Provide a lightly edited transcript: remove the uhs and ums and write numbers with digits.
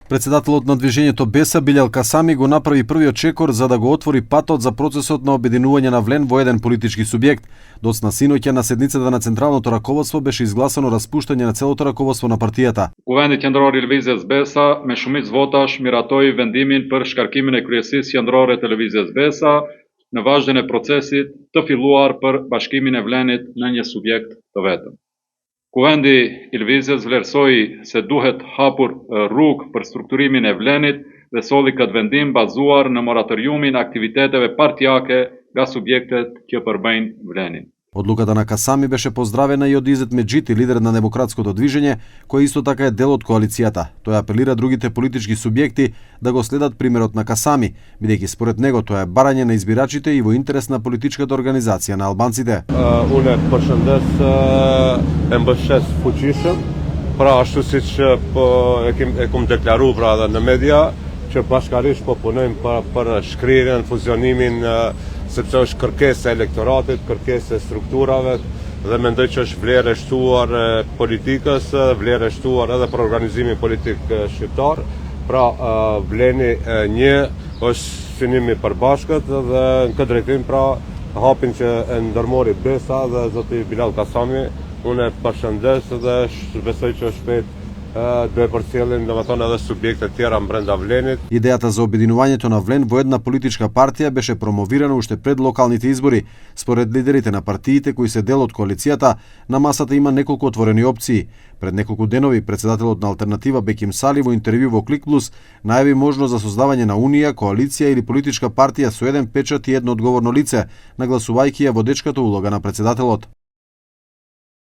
Председателот на движењето Беса Билјал Касами го направи првиот чекор за да го отвори патот за процесот на обединување на Влен во еден политички субјект. Доцна синоќа на седницата на Централното раководство беше изгласано распуштање на целото раководство на партијата. Kuvendi qendror I Lëvizjes Besa me shumicë votash miratoi vendimin për shkarkimin e kryesisë qendrore të Lëvizjes Besa në vazhdin e procesit të filluar për bashkimin e Vlenit në një subjekt të vetëm. Kuvendi I Lëvizjes vlerësoi se duhet hapur rrugë për strukturimin e Vlenit dhe solli këtë vendim bazuar në moratoriumin aktiviteteve partijake nga subjektet që përbëjnë Vlenin. Одлуката на Касами беше поздравена и од Изет Меджити, лидер на демократското движење, кој исто така е дел од коалицијата. Тој апелира другите политички субјекти да го следат примерот на Касами, бидејќи според него тоа е барање на избирачите и во интерес на политичката организација на албанците. Unë përshëndes mbështes fuqishëm, pra ashtu siç e kum deklaruar pra edhe në media, që bashkarisht po punojmë për shkrirjen, fuzionimin, sepse është kërkesë e elektoratit, kërkesë e strukturave dhe mendoj që është vlerë e shtuar politikës, vlerë e shtuar edhe për organizimin politik shqiptar. Pra Vleni 1 është synimi i përbashkët dhe në këtë drejtim pra hapin që e ndërmori Besa dhe zoti Bilal Kasami, unë e përshëndes dhe besoj që shpejt do e përcjellin domethënë edhe subjekte tjera brenda Vlenit. Идејата за обединувањето на Влен во една политичка партија беше промовирана уште пред локалните избори. Според лидерите на партиите кои се дел од коалицијата, на масата има неколку отворени опции. Пред неколку денови председателот на Алтернатива Беким Сали во интервју во Клик Плюс најави можност за создавање на унија, коалиција или политичка партија со еден печат и едно одговорно лице, нагласувајќи ја водечката улога на председателот.